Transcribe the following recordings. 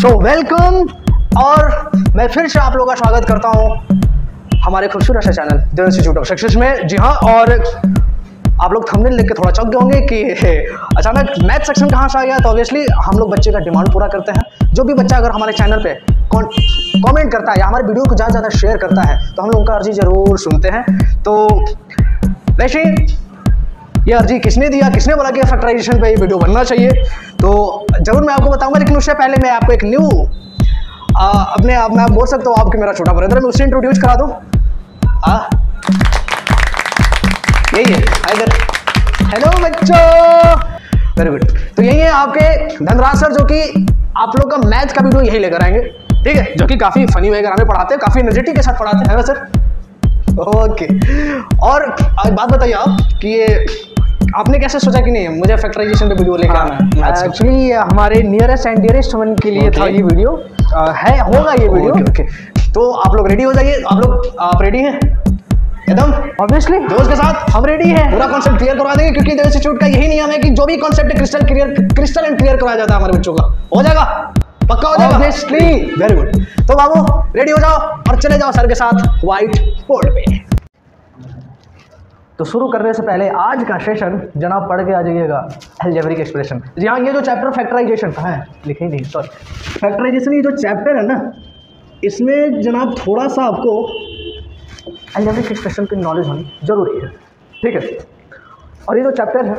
So welcome, और मैं फिर से आप लोगों का स्वागत करता हूं हमारे खूबसूरत से channel the institute of success में। जी हाँ, और आप लोग थंबनेल देख के थोड़ा चौंक गए होंगे कि अचानक मैथ सेक्शन कहाँ से आ गया। तो ऑब्वियसली हम लोग बच्चे का डिमांड पूरा करते हैं। जो भी बच्चा अगर हमारे चैनल पे कमेंट करता है या हमारे वीडियो को ज़्यादा शेयर करता है तो हम लोग उनका अर्जी ज़रूर सुनते हैं। तो वैसे ये अर्जी किसने दिया, किसने बोला कि फैक्टराइजेशन पे ये वीडियो बनना चाहिए, तो ज़रूर मैं आपको बताऊंगा। लेकिन उससे पहले मैं आपको एक न्यू अपने आप में आप बोल सकते हो आपके मेरा छोटा ब्रदर, मैं उससे इंट्रोड्यूस करा दूँ। यही है, इधर हेलो बच्चों, वेरी गुड। तो यही है आपके धनराज सर, जो कि आप लोग का मैथ का वीडियो यही लेकर आएंगे, ठीक है, जो कि काफ़ी फनी वगैरह में पढ़ाते हैं, काफ़ी एनर्जेटिक के साथ पढ़ाते हैं ना सर। ओके, और बात बताइए आप कि ये आपने कैसे सोचा कि नहीं मुझे फैक्टराइजेशन पे वीडियो लेकर आना है? एक्चुअली हमारे नियरेस्ट एंड डियरेस्ट वन के लिए था ये वीडियो, होगा ये वीडियो। ओके, तो आप लोग रेडी हो जाइए। आप रेडी हैं एकदम? ऑब्वियसली दोस्त के साथ हम रेडी हैं। पूरा कॉन्सेप्ट क्लियर करवा देंगे, क्योंकि द इंस्टीट्यूट का यही नियम है कि जो भी कॉन्सेप्ट है क्रिस्टल एंड क्लियर करवाया जाता है हमारे बच्चों का। हो जाएगा? पक्का हो जाएगा? ऑब्वियसली। Very good. तो बाबू रेडी हो जाओ और चले जाओ सर के साथ व्हाइट बोर्ड पे। तो शुरू करने से पहले आज का सेशन जनाब पढ़ के आ जाइएगा अलजेब्रिक एक्सप्रेशन। जी हाँ, ये जो चैप्टर फैक्टराइजेशन का है, लिखे नहीं सॉरी, फैक्टराइजेशन ये जो चैप्टर है ना, इसमें जनाब थोड़ा सा आपको अलजेब्रिक एक्सप्रेशन की नॉलेज होनी जरूरी है, ठीक है। और ये जो चैप्टर है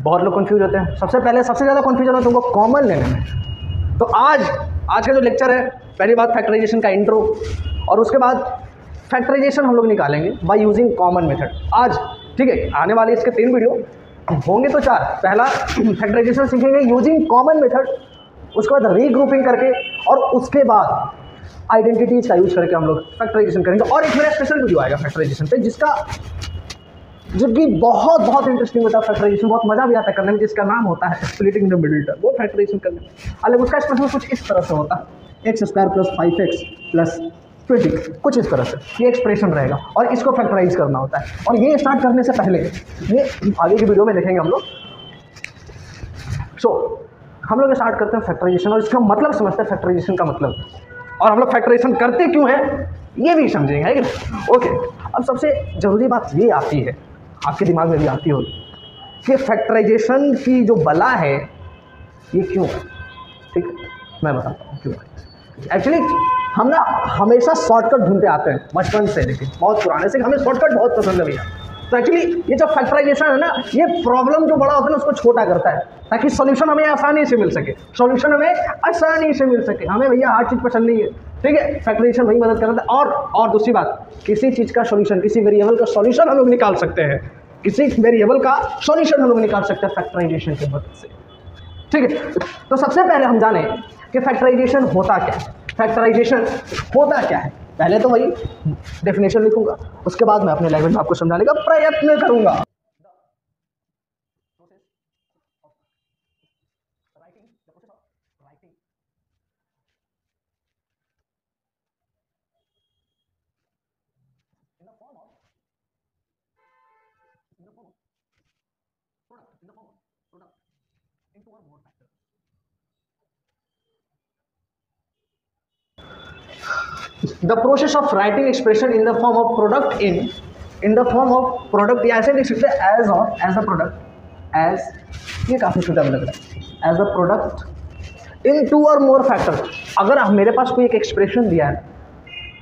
बहुत लोग कंफ्यूज होते हैं। सबसे ज़्यादा कंफ्यूजन होता है तुमको कॉमन लेने में। तो आज का जो लेक्चर है, पहली बात फैक्टराइजेशन का इंट्रो, और उसके बाद फैक्टराइजेशन हम लोग निकालेंगे बाय यूजिंग कॉमन मेथड आज, ठीक है। आने वाले इसके 3 वीडियो होंगे तो 4। पहला फैक्टराइजेशन सीखेंगे यूजिंग कॉमन मेथड, उसके बाद रीग्रुपिंग करके, और उसके बाद आइडेंटिटीज का यूज करके हम लोग फैक्टराइजेशन करेंगे। और एक मेरा स्पेशल वीडियो आएगा फैक्टराइजेशन पे, जो कि बहुत इंटरेस्टिंग होता है फैक्टराइजेशन, बहुत मजा भी आता है करने में, जिसका नाम होता है स्प्लिटिंग द मिडिल टर्म। वो फैक्टराइजेशन करने में अलग उसका एक्सप्रेशन कुछ इस तरह से होता है, x² + 5x + 20, कुछ इस तरह से ये एक्सप्रेशन रहेगा, और इसको फैक्टराइज करना होता है। और ये स्टार्ट करने से पहले ये आगे की वीडियो में देखेंगे हम लोग। हम लोग स्टार्ट करते हैं फैक्टराइजेशन, और इसका मतलब समझते हैं फैक्टराइजेशन का मतलब, और हम लोग फैक्टराइजेशन करते क्यों है ये भी समझेंगे, है कि ओके। अब सबसे ज़रूरी बात ये आती है, आपके दिमाग में भी आती होगी, कि फैक्टराइजेशन की जो बला है ये क्यों है, ठीक है। मैं बताता हूँ क्यों है। एक्चुअली हम ना हमेशा शॉर्टकट ढूंढते आते हैं बचपन से, लेकिन बहुत पुराने से हमें शॉर्टकट बहुत पसंद है भैया। तो एक्चुअली ये जो फैक्टराइजेशन है ना, ये प्रॉब्लम जो बड़ा होता है ना उसको छोटा करता है, ताकि सॉल्यूशन हमें आसानी से मिल सके, हमें भैया हर चीज़ पसंद नहीं है, ठीक है। फैक्टराइजेशन वही मदद करता है। और दूसरी बात, किसी चीज़ का सॉल्यूशन, किसी वेरिएबल का सॉल्यूशन हम लोग निकाल सकते हैं, फैक्टराइजेशन की मदद से, ठीक है। तो सबसे पहले हम जाने कि फैक्टराइजेशन होता क्या है। फैक्टराइजेशन होता क्या है, पहले तो वही डेफिनेशन लिखूंगा, उसके बाद मैं अपने लैंग्वेज में आपको समझाने का प्रयत्न करूंगा। The process of writing expression in the form of product या ऐसे लिख सकते हैं as a product, ये काफ़ी सुटेबल लग रहा है, as a product in 2 or more factors। अगर मेरे पास कोई एक एक्सप्रेशन दिया है,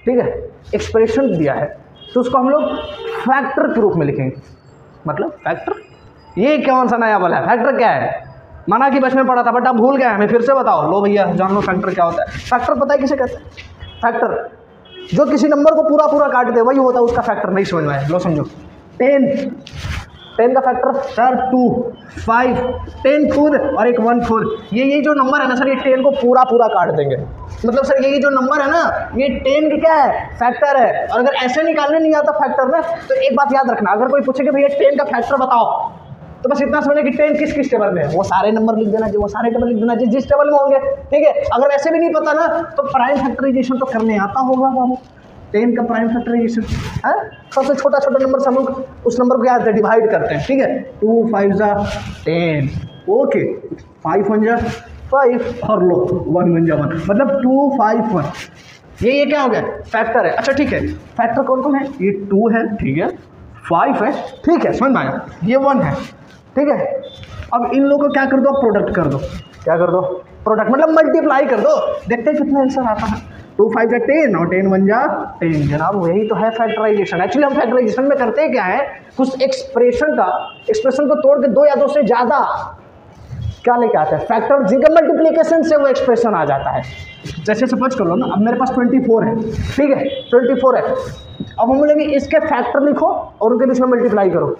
ठीक है, एक्सप्रेशन दिया है, तो उसको हम लोग फैक्टर के रूप में लिखेंगे। मतलब फैक्टर, ये कौन सा नया वाला है? फैक्टर क्या है? माना कि बचपन में पढ़ा था बट आप भूल गए, हमें फिर से बताओ। लो भैया जान लो फैक्टर क्या होता है। फैक्टर पता है किसे कहते हैं? फैक्टर जो किसी नंबर को पूरा काट दे वही होता है उसका फैक्टर। नहीं समझ में आया? लो समझो, 10 का फैक्टर सर 2, 5, 10 खुद और एक 1 खुद। ये जो नंबर है ना सर, ये 10 को पूरा काट देंगे। मतलब सर ये जो नंबर है ना, ये 10 का क्या है? फैक्टर है। और अगर ऐसे निकालने नहीं आता फैक्टर ना, तो एक बात याद रखना, अगर कोई पूछे कि भैया 10 का फैक्टर बताओ, तो बस इतना समझे कि 10 किस टेबल में है, वो सारे नंबर लिख देना, जो वो सारे टेबल लिख देना जिस टेबल में होंगे, ठीक है। अगर ऐसे भी नहीं पता ना, तो प्राइम फैक्टराइजेशन तो करने आता होगा बाबू। 10 का प्राइम फैक्टराइजेशन है, सबसे छोटा नंबर से हम लोग उस नंबर को क्या डिवाइड करते हैं, ठीक है। 2 5 10, ओके, 5 1 5 और लो 1 बन जाए 1, मतलब 2 5 1। ये क्या हो गया, फैक्टर है। अच्छा ठीक है, फैक्टर कौन कौन है, ये 2 है, ठीक है, 5 है, ठीक है, समझ में आया, ये 1 है, ठीक है। अब इन लोगों को क्या कर दो, प्रोडक्ट कर दो, क्या कर दो, प्रोडक्ट मतलब मल्टीप्लाई कर दो, देखते हैं कितना आंसर आता है। 2 5 जा 10 और 10 1 जा 10। जनाब वही तो है फैक्टराइजेशन। एक्चुअली हम फैक्टराइजेशन में करते हैं क्या है, कुछ एक्सप्रेशन को तोड़ के 2 या 2 से ज़्यादा क्या लेके आते हैं, फैक्टर, जिनका मल्टीप्लिकेशन से वो एक्सप्रेशन आ जाता है। जैसे सपोज कर लो ना, अब मेरे पास 24 है, ठीक है, 24 है, अब हम बोलेंगे इसके फैक्टर लिखो और उनके बीच में मल्टीप्लाई करो।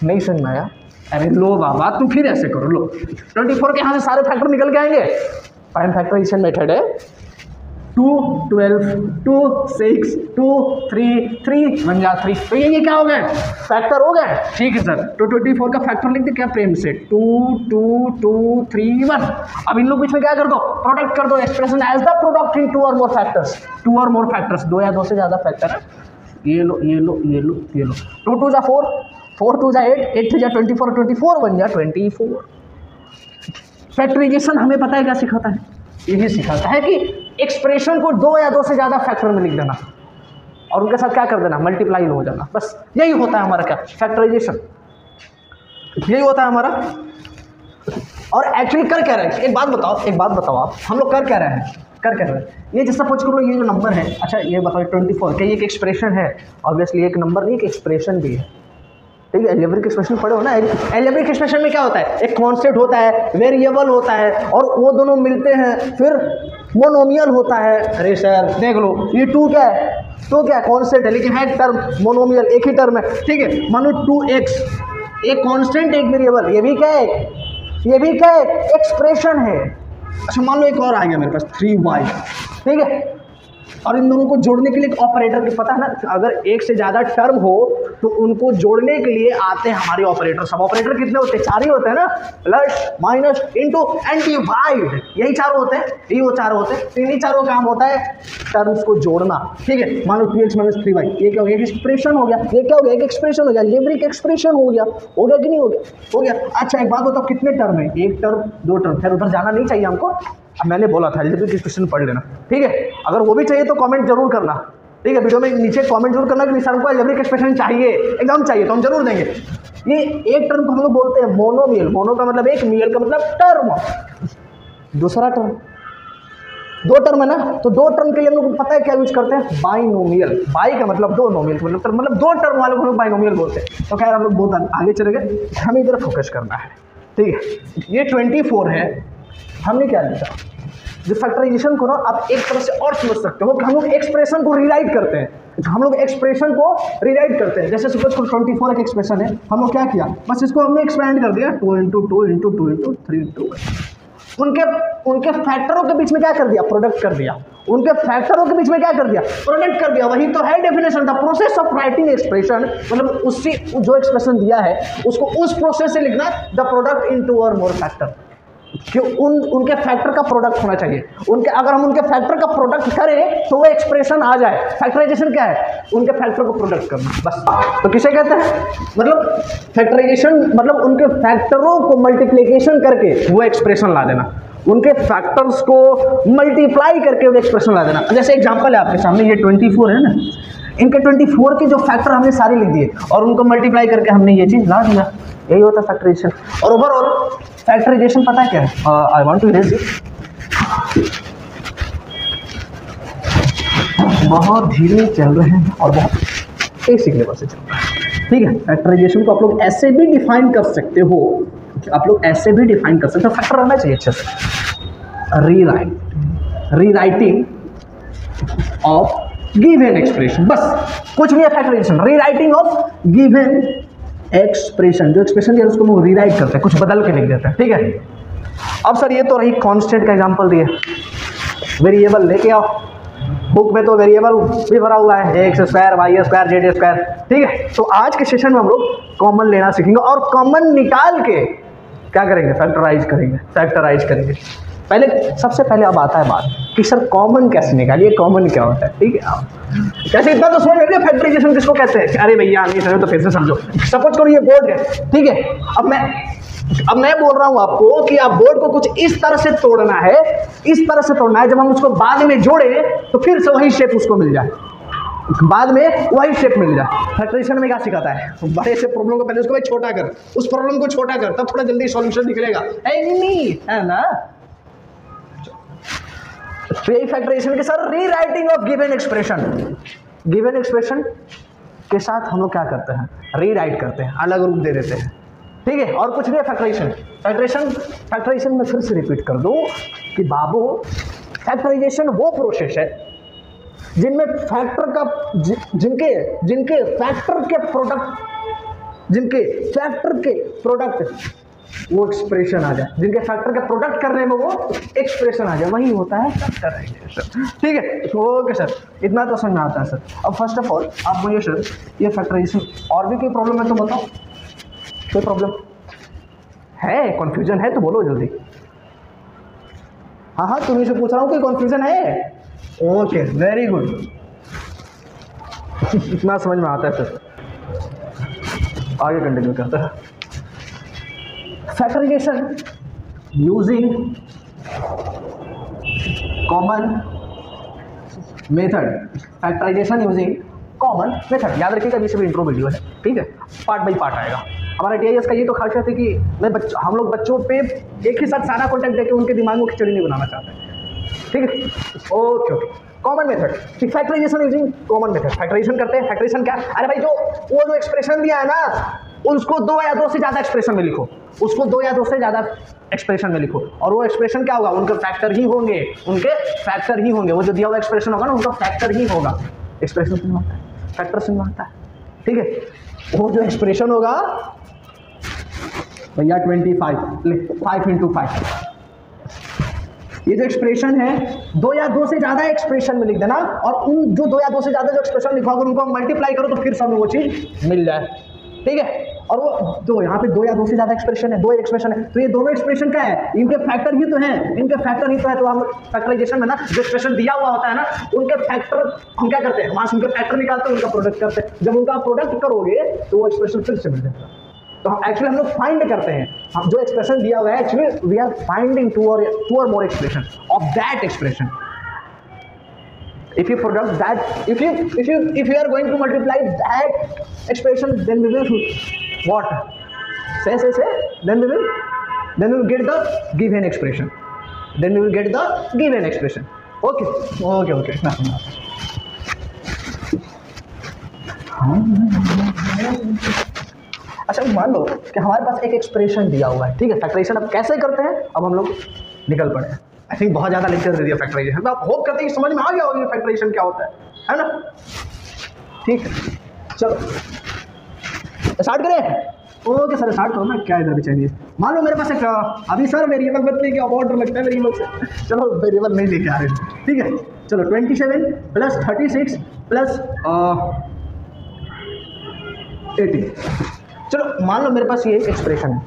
नहीं समझ में आया, अरे लो बाबा तुम फिर ऐसे करो, लो 24 के यहाँ से सारे फैक्टर निकल के आएंगे। प्राइम फैक्टराइजेशन मेथड है 2 12 2 6 2 3 3 1 जा 3, तो ये क्या हो गए, फैक्टर हो गए, ठीक है सर। तो 24 का फैक्टर लिख दे क्या, प्रेम से 2 2 2 3 1। अब इन लोग बीच में क्या कर दो, प्रोडक्ट कर दो, expression as the product in 2 और मोर फैक्टर्स, 2 और मोर फैक्टर्स, 2 या 2 से ज़्यादा फैक्टर है, ये लो ये लो ये लो ये लो। 2 2 जा 4 4 2 जा 8 8 3 जा 24 24 1 जा 24। फैक्टराइजेशन हमें पता है क्या सिखाता है, यही सिखाता है कि एक्सप्रेशन को 2 या 2 से ज़्यादा फैक्टर में लिख देना और उनके साथ क्या कर देना, मल्टीप्लाई हो जाना, बस यही होता है हमारा क्या, फैक्टराइजेशन, यही होता है हमारा। और एक्चुअली कर क्या रहे हैं, एक बात बताओ आप, हम लोग कर क्या रहे हैं, ये जैसा सपोज करो ये जो नंबर है, अच्छा ये बताओ 24 क्या ये एक एक्सप्रेशन है, ऑब्वियसली एक नंबर नहीं, एक एक्सप्रेशन भी है, ठीक है। अलजेब्रिक एक्सप्रेशन पढ़े हो ना, अलजेब्रिक एक्सप्रेशन में क्या होता है, एक कांस्टेंट होता है, वेरिएबल होता है, और वो दोनों मिलते हैं फिर मोनोमियल होता है। अरे सर देख लो ये 2 क्या है, तो क्या कांस्टेंट है लेकिन है टर्म मोनोमियल, एक ही टर्म है, ठीक है। मानो 2x, एक कांस्टेंट एक वेरिएबल, ये भी क्या है, एक्सप्रेशन है। अच्छा मान लो एक और आ गया मेरे पास 3y, ठीक है, और इन दोनों को जोड़ने के लिए एक ऑपरेटर की पता है ना, अगर एक से ज़्यादा टर्म हो तो उनको जोड़ने के लिए आते हैं हमारे ऑपरेटर। सब ऑपरेटर कितने होते हैं, 4 ही होते हैं ना, plus minus into and divide, यही चारों होते हैं, वो चारों होते हैं। तो इन्हीं चारों का काम होता है टर्म्स को जोड़ना, ठीक है। मान लो 2x - 3y, ये क्या हो गया, एक एक्सप्रेशन हो गया, ये क्या हो गया, एक एक्सप्रेशन हो गया, अलजेब्रिक एक्सप्रेशन हो गया कि नहीं हो गया। अच्छा एक बात बताओ कितने टर्म है, 1 टर्म 2 टर्म, फिर उधर जाना नहीं चाहिए हमको, मैंने बोला था अलजेब्रिक एक्सप्रेशन पढ़ लेना, ठीक है। अगर वो भी चाहिए तो कमेंट जरूर करना, ठीक है, वीडियो में नीचे कमेंट जरूर करना कि सर हमको अलजेब्रिक एक्सप्रेशन चाहिए, एकदम चाहिए, तो हम जरूर देंगे। ये एक टर्म को हम लोग बोलते हैं मोनोमियल, मोनो का मतलब एक, मियल का मतलब टर्म, दूसरा टर्म, 2 टर्म है ना, तो 2 टर्म के लिए हम लोग पता है क्या यूज करते हैं, बाइनोमियल। बाई का मतलब 2, नोमियल का मतलब 2 टर्म वाले को हम लोग बाइनोमियल बोलते हैं। तो खैर हम लोग बहुत आगे चले गए, हमें इधर फोकस करना है, ठीक है। ये 24 है, हमने क्या लिखा, जो फैक्टराइजेशन को ना आप एक तरह से और समझ सकते हो कि हम लोग एक्सप्रेशन को रीराइट करते हैं, जैसे सपोज 24 एक एक्सप्रेशन है, हम लोग क्या किया, बस इसको हमने एक्सपेंड कर दिया 2 × 2 × 2 × 3 × 1। उनके फैक्टरों के बीच में क्या कर दिया, प्रोडक्ट कर दिया, वही तो है definition, the process of writing expression, मतलब उससे जो एक्सप्रेशन दिया है उसको उस प्रोसेस से लिखना, द प्रोडक्ट इन 2 और मोर फैक्टर, कि उनके फैक्टर का प्रोडक्ट होना चाहिए, अगर हम उनके फैक्टर का प्रोडक्ट करें तो वो एक्सप्रेशन आ जाए। फैक्टराइजेशन क्या है, उनके फैक्टर को प्रोडक्ट करना, बस। तो किसे कहते हैं, मतलब फैक्टराइजेशन मतलब उनके फैक्टरों को मल्टीप्लिकेशन करके वो एक्सप्रेशन ला देना, उनके फैक्टर्स को मल्टीप्लाई करके वो एक्सप्रेशन ला देना। जैसे एग्जांपल है आपके सामने, ये 24 है ना, इनके 24 के जो फैक्टर हमने सारे लिख दिए और उनको मल्टीप्लाई करके हमने ये चीज़ ला दिया, यही होता है फैक्टराइजेशन। और ओवरऑल फैक्टराइजेशन पता है क्या है, I want to erase it, बहुत धीरे चल रहे हैं और बहुत बेसिक लेवल से चल रहा है, ठीक है। फैक्टराइजेशन को आप लोग ऐसे भी डिफाइन कर सकते हो, फैक्टर रहना चाहिए अच्छे से, रीराइटिंग ऑफ गिवन एक्सप्रेशन, बस कुछ नहीं है factorisation, rewriting of given expression, जो एक्सप्रेशन दिया उसको हम रीराइट करते हैं, कुछ बदल के लिख देते हैं, ठीक है। अब सर ये तो रही कांस्टेंट का एग्जांपल दिए, वेरिएबल लेके आओ, बुक में तो वेरिएबल भी भरा हुआ है, x² y² z², ठीक है। तो आज के सेशन में हम लोग कॉमन लेना सीखेंगे और कॉमन निकाल के क्या करेंगे, फैक्टराइज करेंगे। सबसे पहले अब आता है बात कि सर कॉमन कैसे निकालिए, कॉमन क्या होता है, ठीक है। कैसे इतना तो समझ लेंगे फैक्टराइजेशन किसको कहते हैं, अरे भैया नहीं समझो तो फिर से समझो। सपोज करो ये बोर्ड है, ठीक है, अब मैं अब मैं बोल रहा हूं आपको कि आप बोर्ड को कुछ इस तरह से तोड़ना है, इस तरह से तोड़ना है, जब हम उसको बाद में जोड़े तो फिर से वही शेप उसको मिल जाए, बाद में वही शेप मिल जाए। फैक्टराइजेशन में क्या सिखाता है, बड़े से प्रॉब्लम को पहले उसको भाई छोटा कर, उस प्रॉब्लम को छोटा कर, तब थोड़ा जल्दी सॉल्यूशन निकलेगा। नहीं है ना, फैक्टराइजेशन के साथ rewriting of given expression, given expression के साथ हम लोग क्या करते हैं, रीराइट करते हैं, अलग रूप दे देते हैं, ठीक है। और कुछ नहीं है फैक्टराइजेशन। फैक्टराइजेशन में फिर से रिपीट कर दूं कि बाबू फैक्टराइजेशन वो प्रोसेस है जिनमें फैक्टर का जिनके फैक्टर के प्रोडक्ट वो एक्सप्रेशन आ जाए, जिनके फैक्टर के प्रोडक्ट करने में वो एक्सप्रेशन आ जाए, वही होता है फैक्टराइजेशन, ठीक है। ओके सर, इतना तो समझ में आता है सर। अब फर्स्ट ऑफ ऑल आप मुझे सर ये फैक्टराइजेशन, और भी कोई प्रॉब्लम है तो बताओ, कोई प्रॉब्लम है, कन्फ्यूजन है तो बोलो जल्दी। हाँ तुम्हें से पूछ रहा हूँ, कोई कन्फ्यूजन है? ओके वेरी गुड, इतना समझ में आता है सर। आगे कंटिन्यू करते हैं। Factorisation using common method, factorisation using common method, याद रखिएगा, ये भी इंट्रो वीडियो है, ठीक है, पार्ट बाई पार्ट आएगा। हमारा TIS का ये तो खासियत है कि हम लोग बच्चों पे एक ही साथ सारा कॉन्टेक्ट देके उनके दिमाग में खिचड़ी नहीं बनाना चाहते, ठीक है। Okay common method, factorisation using common method, factorisation करते हैं। फैक्टराइजेशन क्या, अरे भाई जो एक्सप्रेशन दिया है ना, उसको 2 या 2 से ज़्यादा एक्सप्रेशन में लिखो, उसको 2 या 2 से ज़्यादा एक्सप्रेशन में लिखो, और वो एक्सप्रेशन क्या होगा, उनके फैक्टर ही होंगे, वो जो दिया हुआ एक्सप्रेशन होगा ना, उनका फैक्टर ही होगा। एक्सप्रेशन से आता है, फैक्टर से आता है, ठीक है। वो जो एक्सप्रेशन होगा भैया 25 5 × 5, ये जो एक्सप्रेशन है 2 या 2 से ज़्यादा एक्सप्रेशन में लिख देना, और उन जो 2 या 2 से ज़्यादा जो एक्सप्रेशन लिखा होगा उनको मल्टीप्लाई करो तो फिर सब वो चीज़ मिल जाए, ठीक है। और वो दो यहाँ पे 2 या 2 से ज़्यादा एक्सप्रेशन है, 2 एक्सप्रेशन है, तो ये दोनों एक्सप्रेशन क्या है, इनके फैक्टर ही तो हैं, तो हम फैक्टराइजेशन में ना जो एक्सप्रेशन दिया हुआ होता है ना, उनके फैक्टर हम क्या करते हैं, वहाँ से उनके फैक्टर निकालते हैं, उनका प्रोडक्ट करते हैं। जब उनका प्रोडक्ट करोगे तो वो एक्सप्रेशन फिर से मिल जाएगा। तो हम एक्चुअली हम लोग फाइंड करते हैं, हम जो एक्सप्रेशन दिया हुआ है actually we are finding 2 or more expression of that expression. If you product that, if you are going to multiply that expression, then we will what? Say. Then we will get the given expression. Okay. अच्छा मान लो कि हमारे पास एक expression दिया हुआ है, ठीक है। फैक्टराइजेशन अब कैसे करते हैं, अब हम लोग निकल पड़े हैं। आई थिंक बहुत ज़्यादा लेक्चर दे दिया फैक्टराइजेशन, तो आप होप करते हैं कि समझ में आ गया होगा फैक्टराइजेशन क्या होता है ना, ठीक है। चलो स्टार्ट करें। ओके सर स्टार्ट करो ना, क्या इधर भी चाहिए। मान लो मेरे पास एक अभी सर वेरिएबल बदलने की ऑर्डर लगता है वेरिएबल से, चलो वेरिएबल नहीं लेके आ रहे, ठीक है। चलो 27 + 36 + 18, चलो मान लो मेरे पास ये एक्सप्रेशन है।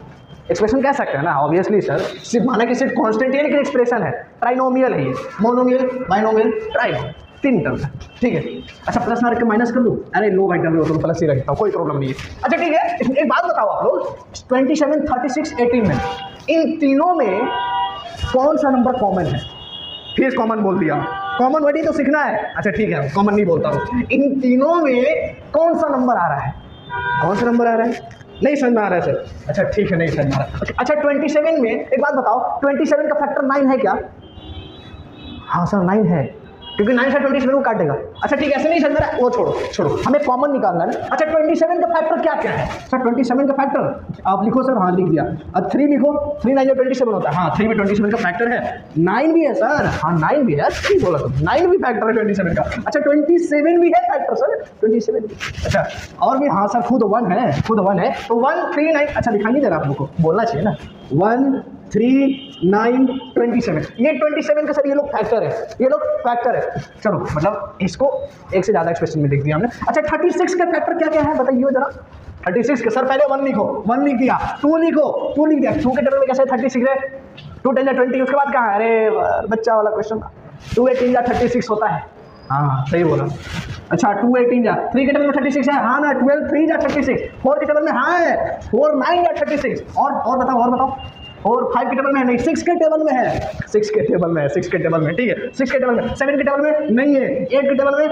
एक्सप्रेशन कह सकते हैं ना, ऑब्वियसली सर, सिर्फ माना कि सिर्फ कांस्टेंट है, लेकिन एक्सप्रेशन है, ट्राइनोमियल है ये, मोनोमियल, बाइनोमियल, ट्राइनोमियल, 3 टर्म है, ठीक है। अच्छा प्लस ना रख के माइनस कर लूँ, अरे लो भाई डब्ल्यू तो प्लस ही रखता हूँ, कोई प्रॉब्लम नहीं है। अच्छा ठीक है, एक बात बताओ आप लोग, 27, 36, 18 में इन तीनों में कौन सा नंबर कॉमन है? फिर कॉमन बोल दिया, कॉमन वर्ड ही तो सीखना है। अच्छा ठीक है, कॉमन नहीं बोलता हूँ। इन तीनों में कौन सा नंबर आ रहा है, कौन सा नंबर आ रहा है? नहीं समझ में आ रहा है सर। अच्छा ठीक है, नहीं समझ में आ रहा है। अच्छा 27 में एक बात बताओ, 27 का फैक्टर 9 है क्या? हाँ सर 9 है, क्योंकि 9 से 27 को काटेगा। अच्छा ठीक है, ऐसे नहीं समझ रहा है, वो छोड़ो, हमें कॉमन निकालना है। अच्छा 27 का फैक्टर क्या क्या है सर? 27 का फैक्टर आप लिखो सर, हाँ लिख दिया। अब 3 लिखो, 3 9 27 होता है, हाँ 3 भी 27 का फैक्टर है। 9 भी है सर, हाँ 9 भी है, सही बोला तुम, 9 भी फैक्टर है 27 का। अच्छा 27 भी है फैक्टर सर, 27 भी। अच्छा और भी, हाँ सर खुद 1 है, तो 1 3 9, अच्छा दिखाई नहीं दे रहा आप लोग को, बोलना चाहिए ना, 1 3 9 27, ये 27 का सर ये लोग फैक्टर है, चलो मतलब इसको एक से ज़्यादा एक्सप्रेशन में लिख दिया हमने। अच्छा 36 का फैक्टर क्या क्या है बताइए जरा। 36 के सर पहले 1 लिखो, 1 लिख दिया, 2 लिख दिया, 2 के टेबल में कैसे 36 है, 2 10 20, उसके बाद कहाँ है? अरे बच्चा वाला क्वेश्चन, 2 8 36 होता है, हाँ सही बोला। अच्छा 2 18 जा 3 के टेबल में 36 है, हाँ ना 12 3 जा 36, 4 के टेबल में हाँ है 4 9 जा 36, और बताओ और 5 के टेबल में है नहीं, 6 के टेबल में है, 6 के टेबल में है, 6 के टेबल में, ठीक है 6 के टेबल में, 7 के टेबल में नहीं है, 8 के टेबल में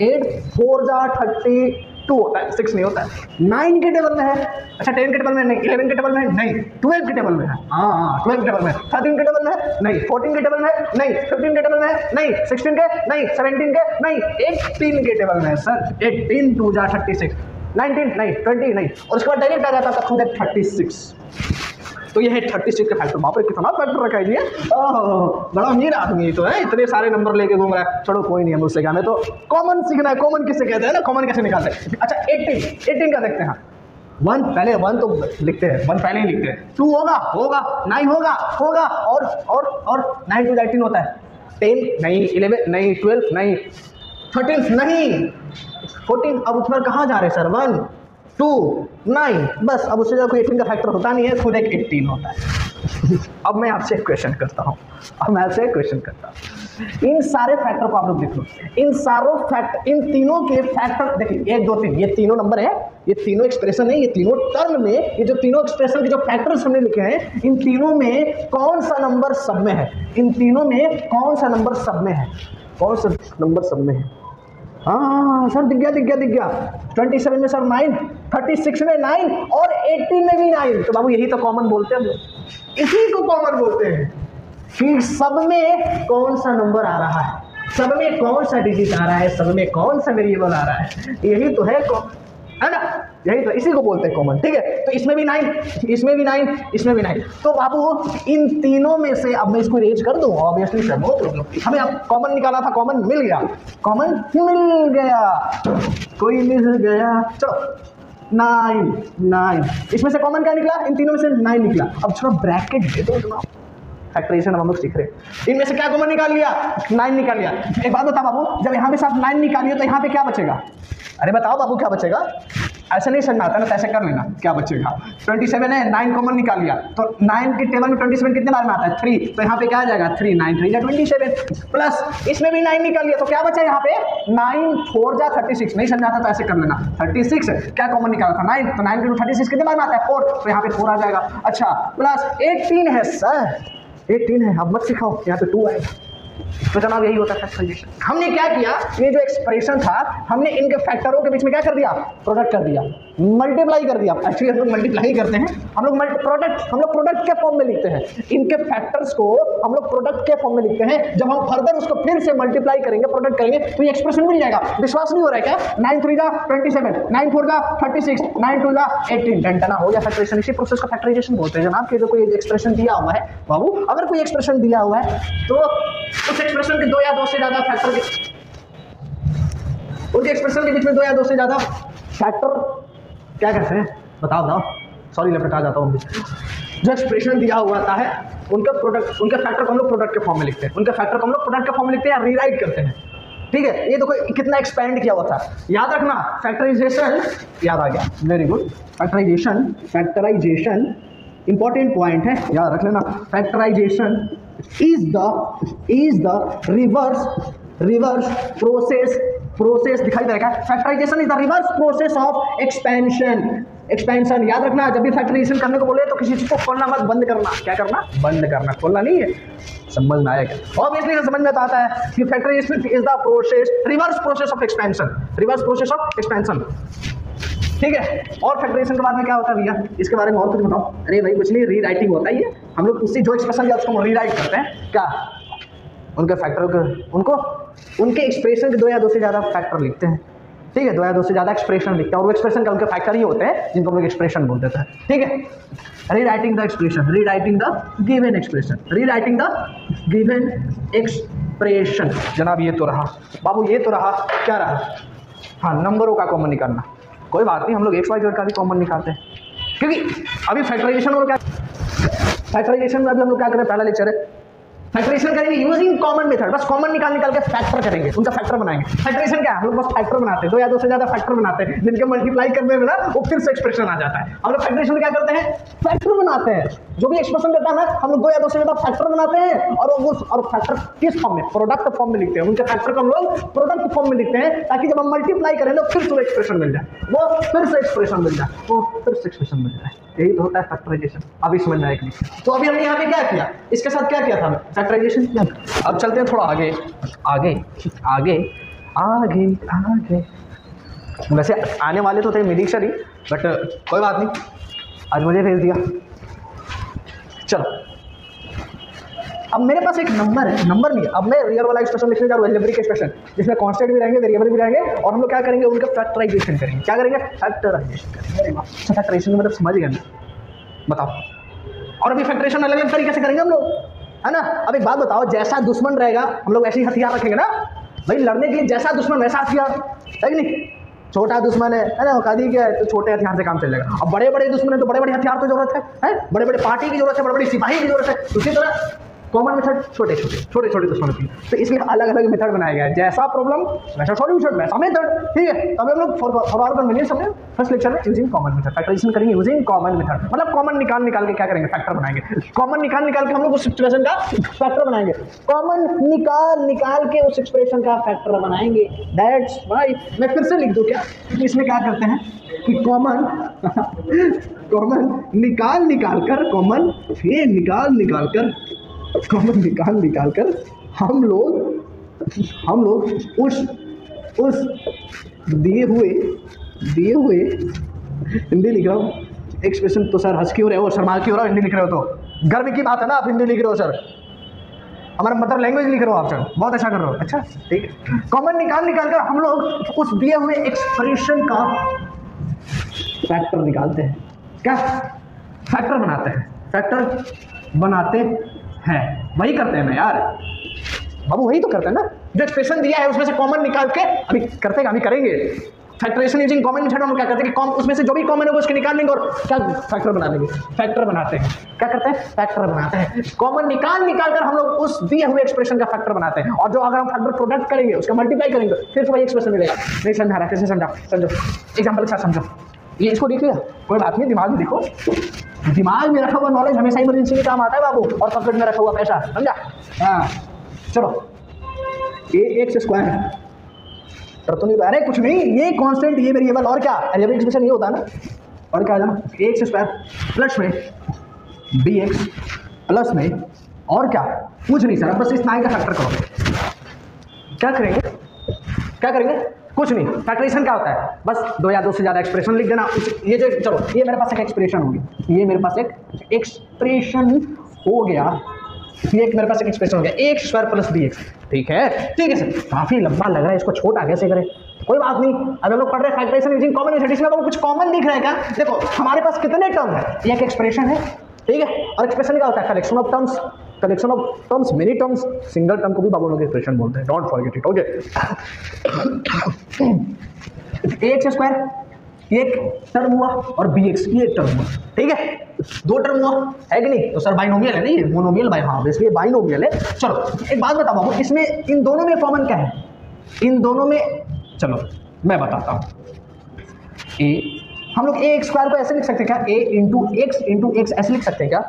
8 4 जा 32 होता है, 6 नहीं होता है, 9 के टेबल में है, अच्छा 10 के टेबल में नहीं, 11 के टेबल में नहीं, 12 के टेबल में है, हाँ 12 के टेबल में, 13 के टेबल में नहीं, 14 के टेबल में नहीं, 15 के टेबल में नहीं, 16 के नहीं, 17 के नहीं, 18 के टेबल में है सर, 18 2 जा 36, 19 नहीं, 20 नहीं, और उसके बाद डायरेक्ट आ जाता था खुद 36। तो ये है 36 के फैक्टर। बाप रे कितना फैक्टर रखा है जी, बड़ा अमीर आदमी तो है, इतने सारे नंबर लेके घूम रहा है। चलो कोई नहीं, हम उससे क्या, हमें तो कॉमन सीखना है। कॉमन किससे कहते हैं ना, कॉमन कैसे निकालते हैं। अच्छा 18 का देखते हैं। 1 पहले, 1 तो लिखते हैं, 1 पहले ही लिखते हैं, 2 होगा 9 होगा और 9 to 18 होता है, 10 नहीं, 11 नहीं, 12 नहीं, 13 नहीं, 14। अब उसमें कहाँ जा रहे सर, 1 2 9, बस अब उससे कोई 18 का फैक्टर होता नहीं है, खुद एक 18 होता है। अब मैं आपसे एक क्वेश्चन करता हूँ, इन सारे फैक्टर को आप लोग देख लो, इन तीनों के फैक्टर देखिए, 1 2 3 ये तीनों नंबर है, ये तीनों एक्सप्रेशन है, ये तीनों टर्म में, ये जो तीनों एक्सप्रेशन के जो फैक्टर्स हमने लिखे हैं, इन तीनों में कौन सा नंबर सब में है, इन तीनों में कौन सा नंबर सब में है, कौन सा नंबर सब में है। हाँ सर दिख गया 27 में सर 9, 36 में 9 और 18 में भी 9। तो बाबू यही तो कॉमन बोलते हैं, इसी को कॉमन बोलते हैं कि सब में कौन सा नंबर आ रहा है, सब में कौन सा डिजिट आ रहा है, सब में कौन सा वेरिएबल आ रहा है, यही तो है ना, यही तो, इसी को बोलते हैं कॉमन। ठीक है, तो इसमें भी 9, इसमें भी 9, इसमें भी 9। तो बाबू इन तीनों में से अब मैं इसको रेंज कर दूं, ऑब्वियसली सर नो प्रॉब्लम, हमें अब कॉमन निकाला था, कॉमन मिल गया, कोई मिल गया। चलो 9 इसमें से कॉमन क्या निकला, इन तीनों में से 9 निकला। अब थोड़ा ब्रैकेट दे दो जनाब, फैक्टराइजेशन हम लोग सीख रहे हैं। इनमें से क्या कॉमन निकाल लिया, 9 निकाल लिया। एक बात बता बाबू, जब यहाँ पे साथ 9 निकालिए तो यहाँ पे क्या बचेगा, अरे बताओ बाबू क्या बचेगा, ऐसे नहीं समझ आता ना, तो ऐसे कर लेना, क्या बचेगा। 27 है, 9 कॉमन निकाल लिया, तो 9 के टेबल में 27 कितने बार में आता है, 3, तो यहाँ पे क्या आ जाएगा 3, 9 3 जा 27, प्लस इसमें भी 9 निकाल लिया, तो क्या बचा यहाँ पे 9 4 जा 36, नहीं समझ आता तो ऐसे कर लेना, 36 क्या कॉमन निकाला था 9, तो 9 के 36 कितने बार में आता है 4, तो यहाँ पे 4 आ जाएगा। अच्छा प्लस 18 है सर, 18 है, अब मत सिखाओ, यहाँ पे 2 आएगा। तो जनाब यही होता है फैक्टराइजेशन। हमने क्या किया, ये जो एक्सप्रेशन था, हमने इनके फैक्टरों के बीच में क्या कर दिया, प्रोडक्ट कर दिया, मल्टीप्लाई कर दिया। एक्चुअली हम लोग मल्टीप्लाई करते हैं, हम लोग प्रोडक्ट के फॉर्म में लिखते हैं, इनके फैक्टर्स को हम लोग प्रोडक्ट के फॉर्म में लिखते हैं। जब हम फर्दर उसको फिर से मल्टीप्लाई करेंगे, प्रोडक्ट करेंगे, तो ये एक्सप्रेशन मिल जाएगा। विश्वास नहीं हो रहा है क्या, 9 3 जा 27, 9 4 जा 36, 9 2 जा 18, टंटना हो गया फैक्टराइजेशन। इसी प्रोसेस को फैक्टराइजेशन बोलते हैं जनाब। कि जो कोई एक्सप्रेशन दिया हुआ है बाबू, अगर कोई एक्सप्रेशन दिया हुआ है तो उस एक्सप्रेशन के 2 या 2 से ज्यादा फैक्टर के, उनके एक्सप्रेशन के बीच में 2 या 2 से ज्यादा फैक्टर क्या कहते हैं, बताओ, सॉरी लपटा जाता हूँ। जो एक्सप्रेशन दिया हुआ आता है, उनका प्रोडक्ट, उनके फैक्टर को हम लोग प्रोडक्ट के फॉर्म में लिखते हैं, उनके फैक्टर को हम लोग प्रोडक्ट के फॉर्म में लिखते हैं या रीराइट करते हैं। ठीक है, ये देखो कितना एक्सपेंड किया हुआ था, याद रखना। फैक्टराइजेशन याद आ गया, very good. Factorisation important point है, याद रख लेना। Factorisation is the reverse process दिखाई दे रहा है। Factorisation is the reverse process of expansion. याद रखना, जब भी फैक्टराइजेशन करने को बोले तो किसी चीज को खोलना मत, बंद करना। क्या करना, बंद करना, खोलना नहीं है। समझ में आएगा, ऑब्वियसली समझ में तो आता है कि factorisation is the process, reverse process of expansion. ठीक है, और फैक्टराइजेशन के बाद में क्या होता है भैया, इसके बारे में और कुछ बताओ। अरे भाई कुछ नहीं, रीराइटिंग होता है ये, हम लोग उसी जो एक्सप्रेशन दिया उसको रीराइट करते हैं। क्या, उनके फैक्टर को, उनके एक्सप्रेशन के 2 या 2 से ज़्यादा फैक्टर लिखते हैं। ठीक है, 2 या 2 से ज़्यादा एक्सप्रेशन लिखते हैं, और वो एक्सप्रेशन का उनके फैक्टर ही होते हैं जिनको हम लोग एक्सप्रेशन बोल देते हैं। ठीक है, rewriting the expression, rewriting the given expression, rewriting the given expression. जनाब ये तो रहा बाबू, ये तो रहा, क्या रहा, हाँ नंबरों का कॉमन निकालना। कोई बात नहीं, हम लोग XYZ का भी कॉमन निकालते हैं, क्योंकि अभी फैक्टराइजेशन में क्या, फैक्टराइजेशन में अभी हम लोग क्या करें, पहला लेक्चर है फैक्टराइजेशन करेंगे यूजिंग कॉमन मेथड, बस कॉमन निकाल निकाल के फैक्टर करेंगे, उनका फैक्टर बनाएंगे। फैक्टराइजेशन क्या है, हम लोग बस फैक्टर बनाते हैं, दो या दो से ज्यादा फैक्टर बनाते हैं, जिनके मल्टीप्लाई करने में ना वो फिर से एक्सप्रेशन आ जाता है। हम लोग फैक्टराइजेशन क्या करते हैं, फैक्टर बनाते हैं, जो भी एक्सप्रेशन देता है ना हम लोग दो या दो से ज्यादा फैक्टर बनाते हैं, और फैक्टर किस फॉर्म में, प्रोडक्ट फॉर्म में लिखते हैं, उनके फैक्टर को हम लोग प्रोडक्ट फॉर्म में लिखते हैं, ताकि जब हम मल्टीप्लाई करें तो फिर से एक्सप्रेशन मिल जाए, वो फिर से एक्सप्रेशन मिल जाए, वो फिर से एक्सप्रेशन मिल जाए। यही तो होता है फैक्टराइजेशन। अभी समझ में आएगी। तो अभी हमने यहाँ पे क्या किया, इसके साथ क्या किया था, फैक्टराइजेशन किया। अब चलते हैं थोड़ा आगे आगे आगे आगे आगे। वैसे आने वाले तो थे मिडिक्शनरी, बट कोई बात नहीं, आज मुझे भेज दिया। चलो अब मेरे पास एक नंबर है, नंबर नहीं, अब मैं रियल वाला एक्सप्रेशन लिखने जा रहा हूँ, अलजेब्रिक एक्सप्रेशन, जिसमें कांस्टेंट भी रहेंगे, वेरिएबल भी रहेंगे, और हम लोग क्या करेंगे, उनका फैक्टराइजेशन करेंगे। क्या करेंगे, फैक्टराइजेशन करेंगे। अच्छा फैक्टराइजेशन मतलब समझ गया ना, बताओ। और अभी फैक्टराइजेशन अलग अलग तरीके से करेंगे हम लोग, है ना। अब एक बात बताओ, जैसा दुश्मन रहेगा हम लोग वैसे ही हथियार रखेंगे ना भाई, लड़ने के लिए जैसा दुश्मन वैसा हथियार, है कि नहीं। छोटा दुश्मन है ना, औकाती क्या है, तो छोटे हथियार से काम चलेगा। अब बड़े बड़े दुश्मन है तो बड़े बड़े हथियार की जरूरत है, बड़े बड़े पार्टी की जरूरत है, बड़े बड़े सिपाही की जरूरत है। उसी तरह कॉमन मेथड छोटे छोटे दुश्मन की, तो इसलिए अलग अलग मेथड बनाया गया है, जैसा प्रॉब्लम वैसा सॉल्यूशन वैसा मेथड, ठीक है। तब हम लोग फॉर आवर कन्वीनियंस हमने फर्स्ट लेक्चर में यूजिंग कॉमन मेथड फैक्टराइजेशन करेंगे, यूजिंग कॉमन मेथड, मतलब कॉमन निकाल निकाल के क्या करेंगे, फैक्टर बनाएंगे। कॉमन निकाल निकाल के हम लोग उस एक्सप्रेशन का फैक्टर बनाएंगे, कॉमन निकाल निकाल के उस एक्सप्रेशन का फैक्टर बनाएंगे। दैट्स वाई मैं फिर से लिख दूं क्या, इसमें क्या करते हैं कि कॉमन निकाल निकाल कर कॉमन निकाल कर हम लोग उस दिए हुए हिंदी लिख रहा हूँ एक्सप्रेशन, तो सर हंस क्यों रहे हो, शर्मा क्यों रहे हो, हिंदी लिख रहे हो तो गर्व की बात है ना, आप हिंदी लिख रहे हो सर, हमारा मतलब लैंग्वेज लिख रहे हो आप सर, बहुत अच्छा कर रहे हो। अच्छा ठीक है, कॉमन निकाल कर हम लोग उस दिए हुए एक्सप्रेशन का फैक्टर निकालते हैं, क्या फैक्टर बनाते हैं, वही करते हैं ना यार बाबू, वही तो करते हैं ना, जो एक्सप्रेशन दिया है उसमें से कॉमन निकाल के अभी करेंगे फैक्टराइजेशन यूजिंग कॉमन मेथड। हम क्या करते हैं कि उसमें से जो भी कॉमन होगा उसके निकाल लेंगे और क्या फैक्टर बना देंगे, फैक्टर बनाते हैं। क्या करते हैं, फैक्टर बनाते हैं। कॉमन निकाल कर हम लोग उस दिए हुए एक्सप्रेशन का फैक्टर बनाते हैं, और जो अगर हम फैक्टर प्रोडक्ट करेंगे उसका मल्टीप्लाई करेंगे फिर से वही एक्सप्रेशन मिलेगा। नहीं समझा रहा, कैसे समझो एग्जाम्पल के साथ समझो। ये इसको देख लिया, कोई बात नहीं, दिमाग में देखो, दिमाग में रखा हुआ नॉलेज हमेशा इमरजेंसी में काम आता है बाबू, और पॉकेट में रखा हुआ पैसा, समझा। हाँ चलो, x स्क्वायर तो नहीं, अरे कुछ नहीं, ये कांस्टेंट, ये वेरिएबल, और क्या अलजेब्रिक एक्सप्रेशन ये होता है ना, और क्या है ना, x स्क्वायर प्लस में bx प्लस में, और क्या कुछ नहीं सर, बस इस नाइन का फैक्टर करो। क्या करेंगे कुछ नहीं। फैक्टराइजेशन क्या होता है, बस दो या दो से ज़्यादा एक्सप्रेशन लिख देना। ये जो चलो, ये मेरे पास एक एक्सप्रेशन होगी, ये मेरे पास एक एक्सप्रेशन हो गया, ये एक मेरे पास एक एक्सप्रेशन हो गया, x square plus b x. ठीक है सर, काफ़ी लंबा लग रहा है, इसको छोटा कैसे करें, कोई बात नहीं। अब हम लोग पढ़ रहे हैं फैक्टराइजेशन यूजिंग कॉमन मेथड, इसमें आपको कुछ कॉमन दिख रहा है क्या, देखो हमारे पास कितने टर्म है, एक एक्सप्रेशन है, ठीक है, और एक्सप्रेशन क्या होता है, collection of terms, many terms, single term को भी बाबू लोग एक्सप्रेशन बोलते हैं, don't forget it. Okay, x square एक टर्म हुआ और बी एक्स ये एक टर्म हुआ, ठीक है, दो टर्म हुआ है कि नहीं, तो सर बाइनोमियल है, नहीं मोनोमियल बाय, हाँ इसलिए बाइनोमियल है। चलो एक बात बताओ बाबू, इसमें इन दोनों में कॉमन क्या है, इन दोनों में, चलो मैं बताता हूँ। हम लोग ए एक्स स्क्वायर को ऐसे लिख सकते हैं क्या, ए इंटू एक्स ऐसे लिख सकते हैं क्या,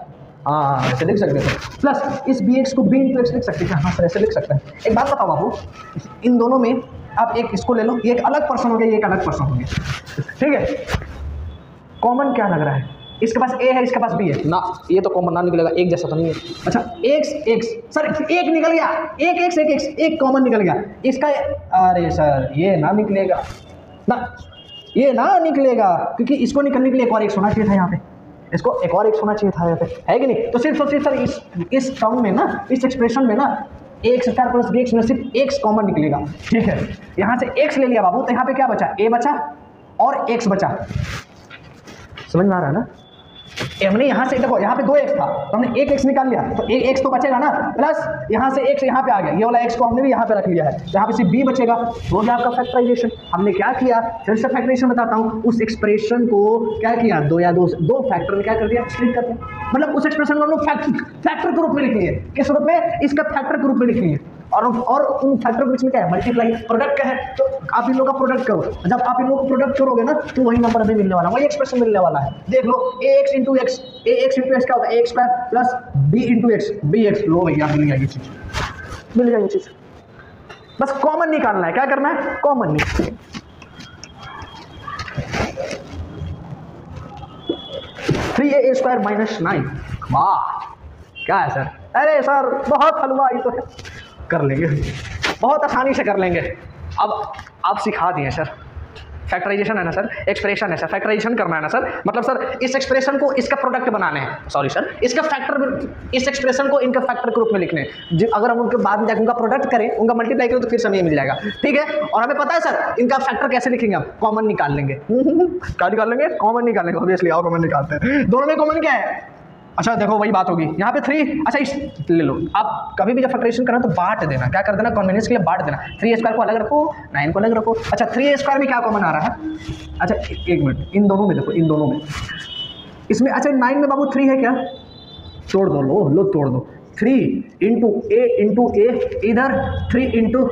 हाँ ऐसे लिख सकते हैं, प्लस इस बी एक्स को बी इंटू एक्स लिख सकते हैं क्या, हाँ सर ऐसे लिख सकते हैं। एक बात बताओ बाबू, इन दोनों में आप एक इसको ले लो, ये एक अलग पर्सन हो गया, ये एक अलग पर्सन हो गया, ठीक है। कॉमन क्या लग रहा है, इसके पास ए है, इसके पास बी है ना, ये तो कॉमन ना निकलेगा, एक जैसा तो नहीं है। अच्छा एक्स सर एक निकल गया, एक कॉमन निकल गया, इसका अरे सर ये ना निकलेगा ना, ये ना निकलेगा, क्योंकि इसको निकलने के लिए एक और एक होना चाहिए था यहाँ पे, इसको एक और एक होना चाहिए था यहाँ पे, है कि नहीं। तो सिर्फ सर इस टर्म में ना, इस एक्सप्रेशन में ना, x square plus b x में सिर्फ एक्स कॉमन निकलेगा, ठीक है। यहाँ से एक्स ले लिया बाबू, तो यहाँ पे क्या बचा, ए बचा और एक्स बचा, समझ में आ रहा है ना। हमने यहाँ से देखो, यहाँ पे दो एक्स था तो हमने एक एक्स निकाल लिया, तो एक एक्स तो बचेगा ना, प्लस यहाँ से एक्स यहाँ पे आ गया, ये वाला एक्स को हमने भी यहाँ पे रख लिया है, यहाँ पे सिर्फ बी बचेगा, हो गया आपका फैक्टराइजेशन। हमने क्या किया, फिर से फैक्टराइजेशन बताता हूँ, उस एक्सप्रेशन को क्या किया, दो फैक्टर में क्या कर दिया, स्प्लिट कर दिया, मतलब उस एक्सप्रेशन को हम लोग फैक्टर के रूप में लिख लिए, किस रूप में, इसका फैक्टर के रूप में लिख लिए, और उन फैक्टर के बीच में क्या है, मल्टीप्लाई, प्रोडक्ट क्या है, तो आप इन लोगों का प्रोडक्ट करो। जब आप इन लोगों को प्रोडक्ट करोगे ना तो वही नंबर हमें मिलने वाला, वही एक्सप्रेशन मिलने वाला है। देख लो ax into X, ax into X क्या होता है, X square plus b into X, B X. लो भैया मिल गया ये चीज, मिल गया ये चीज। बस कॉमन निकालना है, क्या करना है, कॉमन निकालना। 3a स्क्वायर माइनस 9, वाह क्या है सर, अरे सर बहुत हलवा ही तो है, कर लेंगे, बहुत आसानी से कर लेंगे। अब आप सिखा दिए सर, फैक्टराइजेशन है ना सर, एक्सप्रेशन है सर, फैक्टराइजेशन करना है ना सर, मतलब सर इस एक्सप्रेशन को इसका प्रोडक्ट बनाने हैं, सॉरी सर इसका फैक्टर, इस एक्सप्रेशन को इनका फैक्टर के रूप में लिखने हैं। अगर हम उनके बाद में जाकर उनका प्रोडक्ट करें, उनका मल्टीप्लाई करें तो फिर समय मिल जाएगा, ठीक है। और हमें पता है सर इनका फैक्टर कैसे लिखेंगे, आप कॉमन निकाल लेंगे। क्या निकाल लेंगे, कॉमन निकाल लेंगे, ऑब्वियसली आओ कॉमन निकालते हैं। दोनों में कॉमन क्या है, अच्छा देखो वही बात होगी यहाँ पे 3, अच्छा इस ले लो, आप कभी भी जब फैक्टराइजेशन करना तो बांट देना, क्या कर देना, कन्वीनियंस के लिए बांट देना, 3a स्क्वायर को अलग रखो, 9 को अलग रखो। अच्छा 3a स्क्वायर में क्या कॉमन आ रहा है, अच्छा एक मिनट, इन दोनों में देखो, इन दोनों में, इसमें अच्छा 9 में बाबू 3 है क्या, तोड़ दो, लो तोड़ दो, 3 इंटू ए, इधर 3 इंटू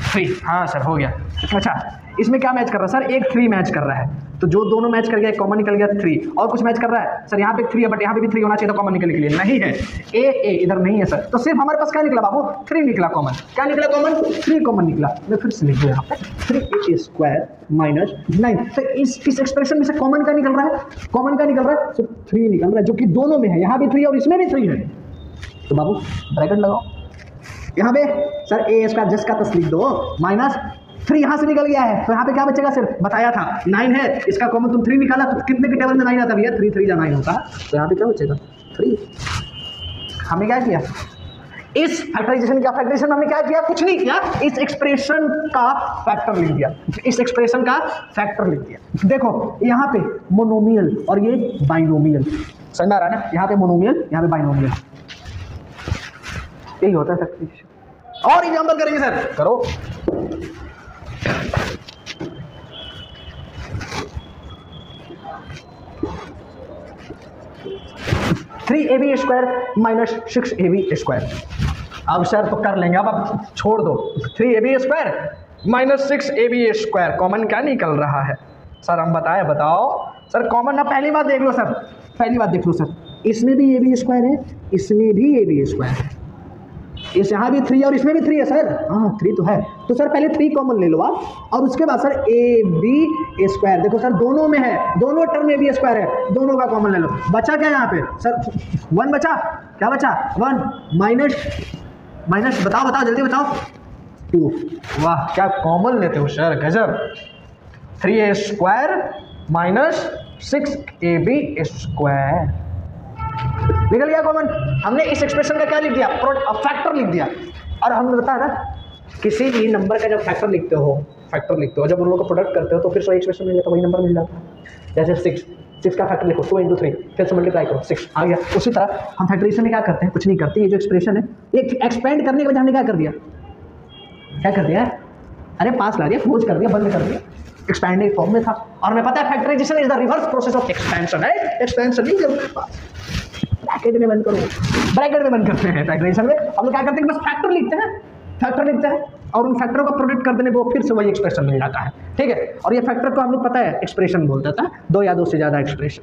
3, हाँ सर हो गया। अच्छा इसमें क्या मैच कर रहा है सर, एक 3 मैच कर रहा है, तो जो दोनों मैच कर गया, कॉमन निकल गया 3, और कुछ मैच कर रहा है सर, यहाँ पे 3 है बट यहाँ पे भी 3 होना चाहिए था कॉमन निकलने के लिए, नहीं है, ए इधर नहीं है सर, तो सिर्फ हमारे पास क्या निकला बाबू, 3 निकला कॉमन, क्या निकला कॉमन, 3 कॉमन निकला। मैं फिर से लिख दूँ यहाँ पे 3a स्क्वायर माइनस 9, तो इस एक्सप्रेशन में से कॉमन क्या निकल रहा है, कॉमन क्या निकल रहा है, सिर्फ 3 निकल रहा है, जो कि दोनों में है, यहाँ भी 3 और इसमें भी 3 है, तो बाबू ब्रैकेट लगाओ यहाँ पे सर, a स्क्वायर जस्ट का तस लिख दो, माइनस 3 यहाँ से निकल गया है, तो यहाँ पे क्या बचेगा, सिर्फ बताया था 9 है, इसका कॉमन तुम 3 निकाला, तो कितने के टेबल में 9 आता भैया, 3 3 जा 9 होता है, तो यहाँ पे क्या बचेगा 3। हमने क्या किया, इस फैक्टराइजेशन का फैक्टराइजेशन हमने क्या किया, कुछ नहीं किया, इस एक्सप्रेशन का फैक्टर लिख दिया, इस एक्सप्रेशन का फैक्टर लिख दिया। देखो यहाँ पे मोनोमियल और ये बाइनोमियल, समझ में आ रहा है ना, यहाँ पे मोनोमियल, यहाँ पे बाइनोमियल, यही होता है फैक्टराइजेशन। और एग्जांपल करेंगे सर, करो। Three a b square minus 6ab square, अब सर तो कर लेंगे, अब छोड़ दो, 3ab square minus 6ab square, common क्या निकल रहा है सर, हम बताओ सर, कॉमन ना पहली बात देख लो सर, पहली बात देख लो सर, इसमें भी ab स्क्वायर है, इसमें भी ab स्क्वायर है, इस यहाँ भी 3 और इसमें भी 3 है सर, हाँ 3 तो है, तो सर पहले 3 कॉमन ले लो आप, और उसके बाद सर ए बी स्क्वायर, देखो सर दोनों में है, दोनों टर्म में भी स्क्वायर है, दोनों का कॉमन ले लो, बचा क्या यहाँ पे सर, 1 बचा, क्या बचा 1 माइनस बताओ जल्दी बताओ 2, वाह क्या कॉमन लेते हो सर, गजब, 3a square minus 6ab square निकल गया कॉमन। हमने इस एक्सप्रेशन का क्या लिख दिया, फैक्टर लिख दिया। और हमने बताया ना, किसी भी नंबर का जब फैक्टर लिखते हो, जब उन लोगों को प्रोडक्ट करते हो तो फिर वही एक्सप्रेशन मिल जाता है, वही नंबर मिल जाता है। जैसे 6 का फैक्टर लिखो, 2 इंटू 3, फिर से मल्टीप्लाई करो, 6 आ गया। उसी तरह हम फैक्टराइजेशन में क्या करते हैं, कुछ नहीं करते, ये जो एक्सप्रेशन है ये एक्सपेंड करने के वजह हमने क्या कर दिया, अरे पास ला दिया, क्लोज कर दिया, बंद कर दिया, एक्सपेंडिंग फॉर्म में था। और हमें पता है factorisation is the reverse process of expansion है, एक्सपेंशन नहीं जब ब्रैकेट में बंद करो, ब्रैकेट में बंद करते हैं फैक्टराइजेशन में। हम लोग क्या करते हैं, बस फैक्टर लिखते हैं और उन फैक्टरों का प्रोडक्ट कर देने को फिर से वही एक्सप्रेशन मिल जाता है, ठीक है। और ये फैक्टर को हम लोग पता है एक्सप्रेशन बोलता था, 2 या 2 से ज़्यादा एक्सप्रेशन,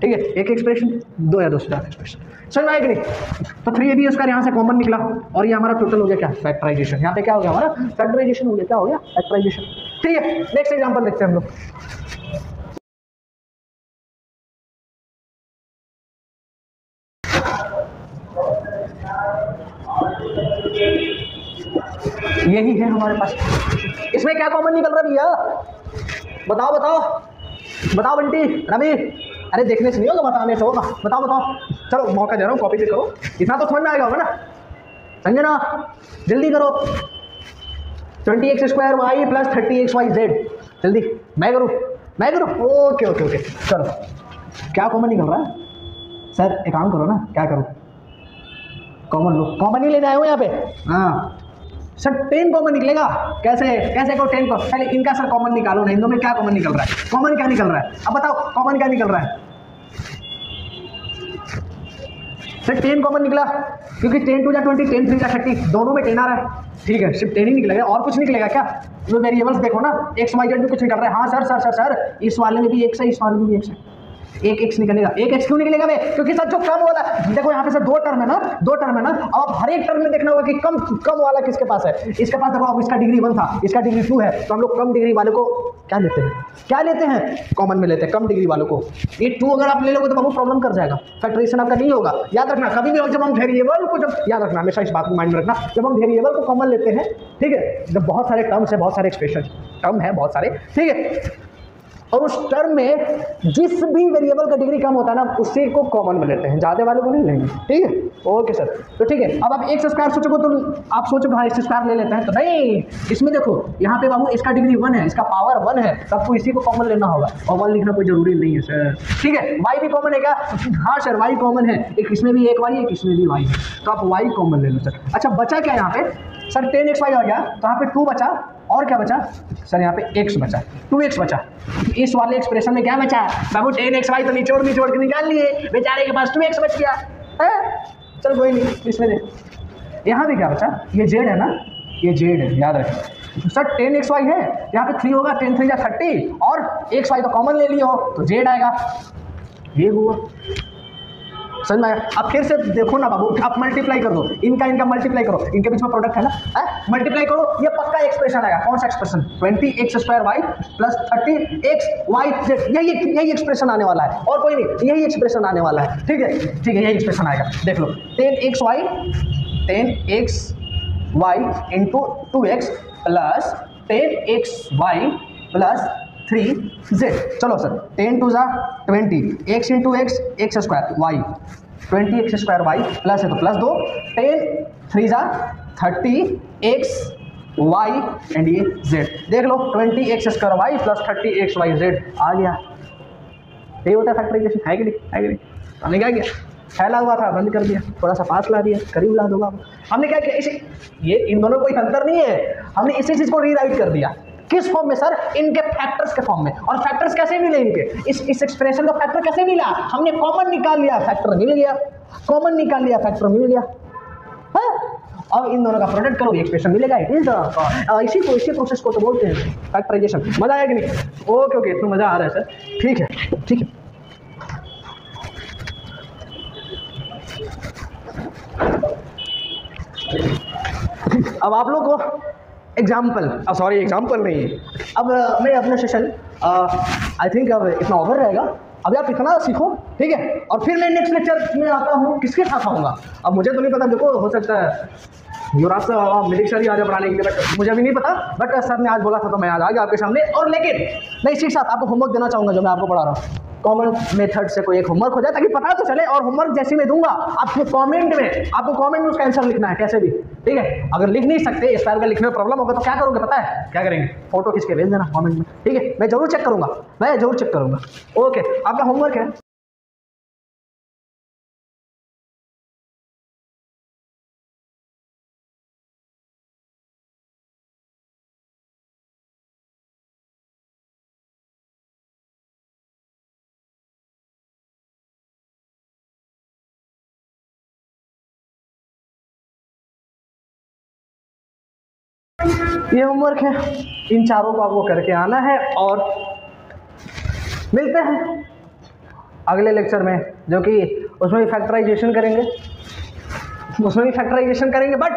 ठीक है, एक एक्सप्रेशन 2 या 2 से ज़्यादा एक्सप्रेशन, समझ में आया कि नहीं। तो 3ab उसका यहाँ से कॉमन निकला और ये हमारा टोटल हो गया क्या, फैक्टराइजेशन। यहाँ पे क्या हो गया हमारा, फैक्टराइजेशन हो गया, क्या हो गया, फैक्टराइजेशन, ठीक है। नेक्स्ट एग्जाम्पल देखते हैं हम लोग। यही है हमारे पास, इसमें क्या कॉमन निकल रहा है भैया, बताओ बंटी, रवि, अरे देखने से नहीं होगा, बताने से होगा, बताओ, चलो मौका दे रहा हूँ, कॉपी पे करो, इतना तो समझ में आएगा होगा ना, समझे ना, जल्दी करो, 20x square Y plus 30xyz, जल्दी, मैं करूँ, ओके, चलो क्या कॉमन निकल रहा है सर, एक काम करो ना, क्या करो, कॉमन लो, कॉमन ही लेने आए हो यहाँ पे, हाँ सर 10 कॉमन निकलेगा, कैसे को 10 को, पहले इनका सर कॉमन निकालो ना, इन दोनों में क्या कॉमन निकल रहा है, कॉमन क्या निकल रहा है, अब बताओ कॉमन क्या निकल रहा है, सर 10 कॉमन निकला, क्योंकि 10 2 जा 20, 10 3 जा 30, दोनों में 10 आ रहा है। ठीक है, सिर्फ 10 ही निकलेगा और कुछ निकलेगा क्या? तो वेरिएबल्स देखो ना, एक्स वाई जेड में कुछ निकल रहा है। हाँ सर सर सर सर इस वाले में भी एक्स है, इस वाले में भी एक्स है। एक एक्स निकलेगा। एक एक्स क्यों निकलेगा बे? क्योंकि सर जो कम वाला, देखो यहाँ पे सर दो टर्म है ना, अब आप हर एक टर्म में देखना होगा कि कम वाला किसके पास है। इसके पास देखो, अब इसका डिग्री 1 था, इसका डिग्री 2 है, तो हम लोग कम डिग्री वाले को क्या लेते हैं कॉमन में लेते हैं, कम डिग्री वालों को। ये 2 अगर आप ले लोगे तो बाबू प्रॉब्लम कर जाएगा, फैक्टराइजेशन आपका नहीं होगा। याद रखना कभी भी जब हम वेरिएबल को, जब याद रखना हमेशा इस बात को माइंड में रखना, जब हम वेरिएबल को कॉमन लेते हैं, ठीक है, जब बहुत सारे टर्म्स है, बहुत सारे एक्सप्रेशन टर्म है बहुत सारे, ठीक है, और उस टर्म में जिस भी वेरिएबल का डिग्री कम होता है ना, उसी को कॉमन में लेते हैं, ज़्यादा वाले को नहीं लेंगे। ठीक है, ओके सर। तो ठीक है, अब आप एक्स स्क्वायर सोचोगे तो आप सोचोगे हाँ एक्स स्क्वायर ले लेते हैं, तो नहीं, इसमें देखो यहाँ पे बाबू इसका डिग्री 1 है, इसका पावर 1 है, सबको इसी को कॉमन लेना होगा, और 1 लिखना कोई जरूरी नहीं है सर। ठीक है, वाई भी कॉमन है क्या? हाँ सर वाई कॉमन है, एक इसमें भी एक वाई है, एक इसमें भी वाई है, तो आप वाई कॉमन ले लो सर। अच्छा बचा क्या यहाँ पे सर? 10xy आ गया, तो यहाँ पे 2 बचा, और क्या बचा सर? यहाँ पे x बचा, 2x बचा। इस वाले एक्सप्रेशन में क्या बचा बाबू? 10xy तो निचोड़ के निकाल लिए, बेचारे के पास 2x बच गया है। चल कोई नहीं, इसमें दे। यहाँ पे क्या बचा? ये z है ना, ये z है, याद रखें सर। 10xy है, यहाँ पे 3 होगा, 10 3 जा 30, और xy तो कॉमन ले लियो तो z आएगा। ये हुआ, समझ में आया? अब फिर से देखो ना बाबू, आप मल्टीप्लाई कर दो, इनका मल्टीप्लाई करो, इनके बीच में प्रोडक्ट है ना, मल्टीप्लाई करो, ये पक्का एक्सप्रेशन आएगा। कौन सा एक्सप्रेशन? 20x² प्लस 30xy, यही एक्सप्रेशन आने वाला है, और कोई नहीं, यही एक्सप्रेशन आने वाला है। ठीक है, यही एक्सप्रेशन आएगा, देख लो। 10xy into 2x plus 10xy plus 3z। चलो सर, 10 2 जा 20, x into x square y, 20x² y plus है तो प्लस 2, 10 3 जा 30x वाई एंड ये z। देख लो 20x² y plus 30x y z आ गया। यही होता है फैक्टराइजेशन, है कि नहीं? है कि नहीं? हमने क्या किया? फैला हुआ था, बंद कर दिया, थोड़ा सा पास ला दिया, करीब ला दूंगा। हमने क्या किया? इसे, ये इन दोनों कोई अंतर नहीं है, हमने इसी चीज़ को रीराइट कर दिया। किस फॉर्म में सर? इनके फैक्टर्स के फॉर्म में। और फैक्टर्स कैसे मिले इनके? इस एक्सप्रेशन का फैक्टर कैसे मिला? हमने कॉमन निकाल लिया, फैक्टर मिल गया, कॉमन निकाल लिया, फैक्टर मिल गया। अब इन दोनों का प्रोडक्ट करो, एक्सप्रेशन मिलेगा। इट इज इसी प्रोसेस को तो बोलते हैं फैक्टराइजेशन। मजा आया कि नहीं? ओके इसमें मजा आ रहा है सर। ठीक है, अब आप लोग को एग्जाम्पल नहीं है। अब मैं अपना सेशन आई थिंक अब इतना ओवर रहेगा। अभी आप इतना सीखो, ठीक है, और फिर मैं नेक्स्ट लेक्चर में आता हूँ, किसके साथ आऊँगा अब मुझे तो नहीं पता। देखो हो सकता है युवराज सर मिलिक सर ही आ जाए पढ़ाने के लिए, बट मुझे भी नहीं पता। बट सर ने आज बोला था तो मैं आज आ गया आपके सामने। और लेकिन मैं इसी के साथ आपको होमवर्क देना चाहूँगा जो मैं आपको पढ़ा रहा हूँ। कॉमन मेथड से कोई एक होमवर्क हो जाए ताकि पता तो चले। और होमवर्क जैसे मैं दूंगा आपको कमेंट में उसका आंसर लिखना है कैसे भी, ठीक है। अगर लिख नहीं सकते, इस बार का लिखने में प्रॉब्लम होगा तो क्या करोगे पता है? क्या करेंगे? फोटो खींच के भेज देना कमेंट में, ठीक है। मैं जरूर चेक करूंगा। ओके, आपका होमवर्क है ये होमवर्क है, इन चारों को आपको करके आना है। और मिलते हैं अगले लेक्चर में, जो कि उसमें भी फैक्टराइजेशन करेंगे, बट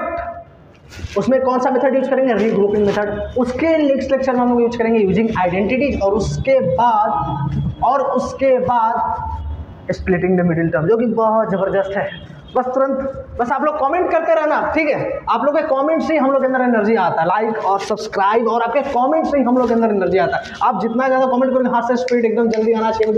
उसमें कौन सा मेथड यूज करेंगे? Regrouping method. उसके नेक्स्ट लेक्चर में हम लोग यूज करेंगे यूजिंग आइडेंटिटीज, और उसके बाद स्प्लिटिंग द मिडिल टर्म, जो कि बहुत जबरदस्त है। बस आप लोग कमेंट करते रहना, ठीक है। आप लोग के कमेंट से ही हम लोग के अंदर एनर्जी आता है, लाइक और सब्सक्राइब, और आपके कमेंट से ही हम लोग के अंदर एनर्जी आता है। आप जितना ज़्यादा कमेंट करोगे, हाथ से स्पीड एकदम जल्दी आना चाहिए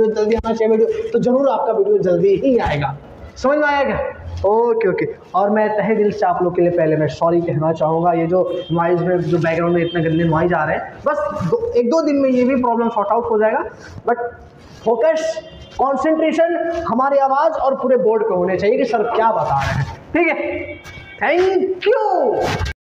वीडियो, तो जरूर आपका वीडियो जल्दी ही आएगा। समझ में आया क्या? ओके। और मैं तहे दिल से आप लोग के लिए पहले मैं सॉरी कहना चाहूँगा। ये जो नॉइज़ में, जो बैकग्राउंड में इतने गंदे नॉइज़ आ रहे हैं, बस 1-2 दिन में ये भी प्रॉब्लम सॉर्ट आउट हो जाएगा। बट फोकस, कंसंट्रेशन हमारी आवाज़ और पूरे बोर्ड पे होने चाहिए कि सर क्या बता रहे हैं, ठीक है। Thank you.